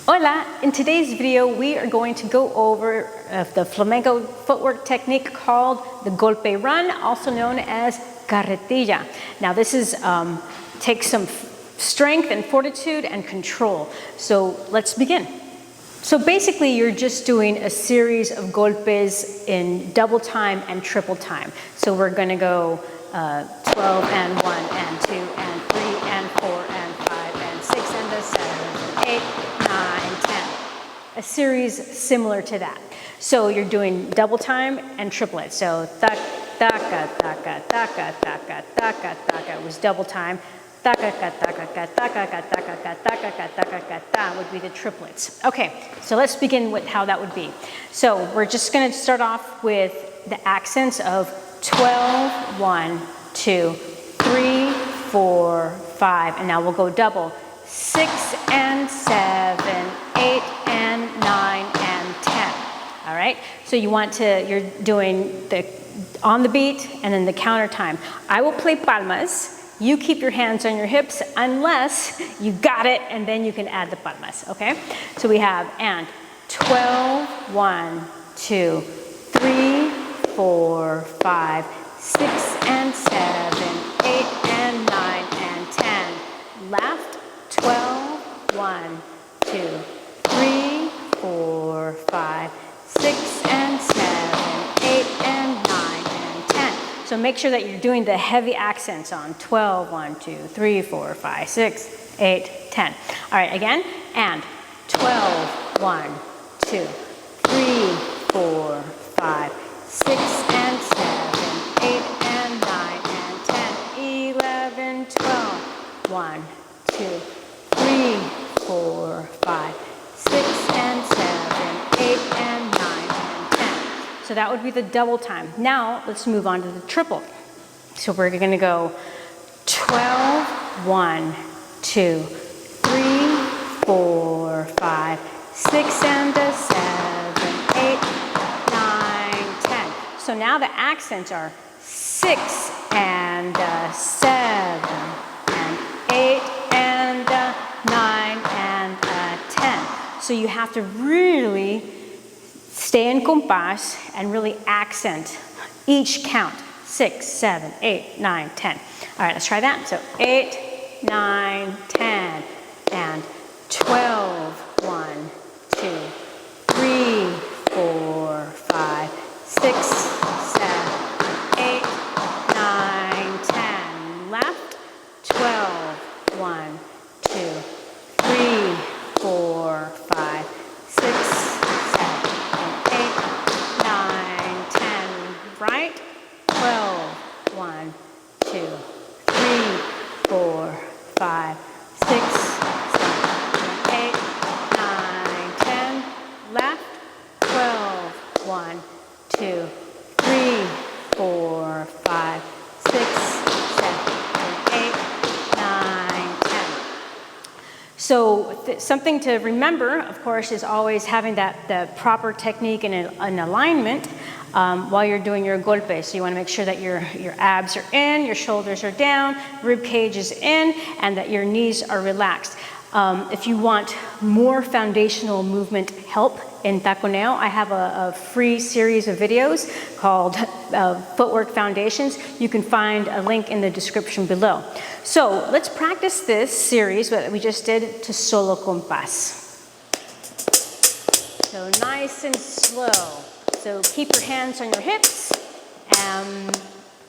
Hola! In today's video, we are going to go over the flamenco footwork technique called the golpe run, also known as carretilla. Now this is takes some strength and fortitude and control. So let's begin. So basically you're just doing a series of golpes in double time and triple time. So we're going to go 12 and 1 and 2 and 3 and 4 and 5 and 6 and a 7 and 8, 9, 10. A series similar to that. So you're doing double time and triplet. So taka, taka, taka, taka, taka, taka, taka was double time. Taka, taka, taka, taka, taka, taka, taka, taka would be the triplets. Okay, so let's begin with how that would be. So we're just going to start off with the accents of 12, 1, 2, 3, 4, 5, and now we'll go double. 6 and 7, 8 and 9 and 10. All right, so you're doing the on the beat and then the counter time. I will play palmas. You keep your hands on your hips unless you got it, and then you can add the palmas, okay? So we have and 12, 1, 2, 3, 4, 5, 6 and 7, 8 and 9 and 10. Left, 12, 1, 2, 3, 4, 5, 6 and 7, 8 and 9 and 10. So make sure that you're doing the heavy accents on 12, 1, 2, 3, 4, 5, 6, 8, 10. All right, again, and 12, 1, 2, 3, 4, 5, 6 and 7, 8 and 9 and 10, 11, 12, 1, 2, 3, 4, 5, 6 and 7, 8 and 9 and 10. So that would be the double time. Now let's move on to the triple. So we're going to go 12, 1, 2, 3, 4, 5, 6 and a 7, 8, 9, 10. So now the accents are 6 and 7 and 8 and 9 and 10. So you have to really stay in compás and really accent each count. 6, 7, 8, 9, 10. All right, let's try that. So 8, 9, 10, and 12, 1, 2, 3, 4, 5, 6, 7, 8, 9, 10. Left, 12, 1, 2, 3, 4, 5, 6, 7, 8, 9, 10. Right, 12, 1, 2, 3, 4, 5, 6, 7, 8, 9, 10. Left, 12, 1, 2, 3, 4, 5, 6, 7, 8, 9, 10. So something to remember, of course, is always having the proper technique and an alignment while you're doing your golpe. So you want to make sure that your abs are in, your shoulders are down, rib cage is in, and that your knees are relaxed. If you want more foundational movement help in Taconeo, I have a free series of videos called Footwork Foundations. You can find a link in the description below. So let's practice this series that we just did to solo compás. So nice and slow. So keep your hands on your hips,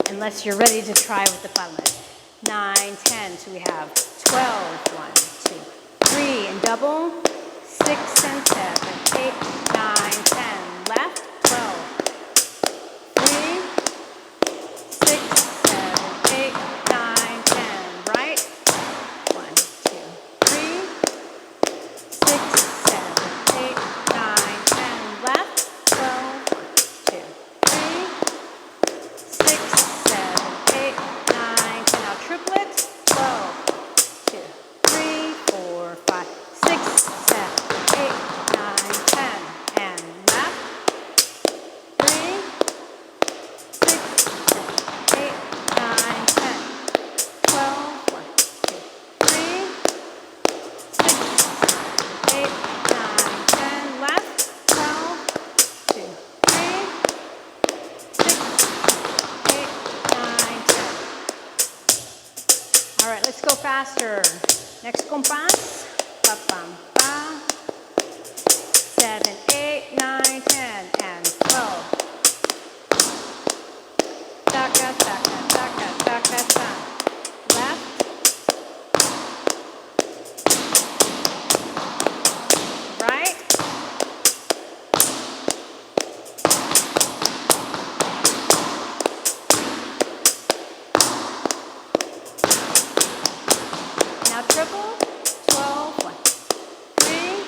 unless you're ready to try with the palmas. 9, 10, so we have 12, 1, 2, 3, and double, 6 and 7, 8, 9, 10, left, 12, 3, 6, 7, 8, 9, 10, right, 1, 2, 3, 6, 7, 8, 9, 10, left, 12, 1, 2, 3, 6, 7, 8, 9, 10, now triplet, 12, 2, 3, 4, 5, 6, 7, 8, 9, 10, and left, compás. Pa, pam, pa. 7, 8, 9, 10, and slow. Taca, taca, taca, taca, ta. Left. Right. Now triple. 12, 1, 3.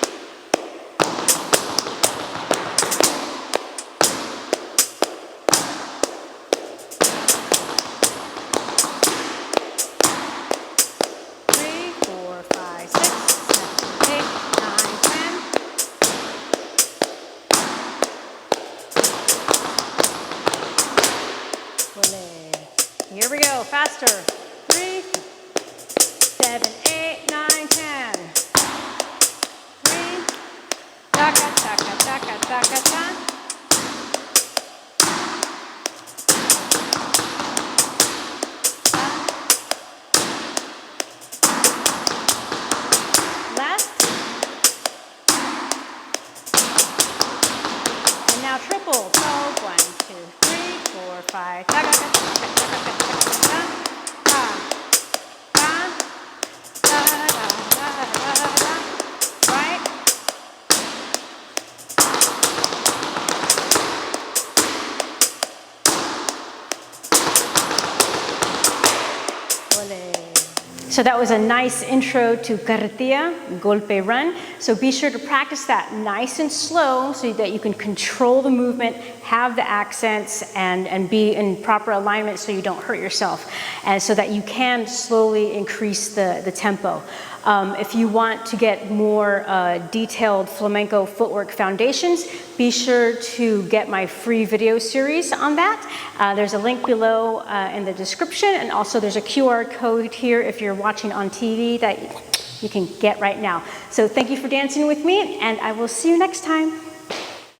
Here we go, faster. 3, 7, 8, 9, 10. 3, taca, taca, taca, taca, ta. Left. And now triple. 12, 1, 2, 3, 4, 5. Taca, taca, taca, taca, taca, taca, ta. Ta, ta, da, da, da, da, da. Right. So that was a nice intro to carretilla, golpe run. So be sure to practice that nice and slow so that you can control the movement, have the accents, and be in proper alignment so you don't hurt yourself. And so that you can slowly increase the tempo. If you want to get more detailed flamenco footwork foundations, be sure to get my free video series on that. There's a link below in the description, and also there's a QR code here if you're watching on TV that you can get right now. So thank you for dancing with me, and I will see you next time.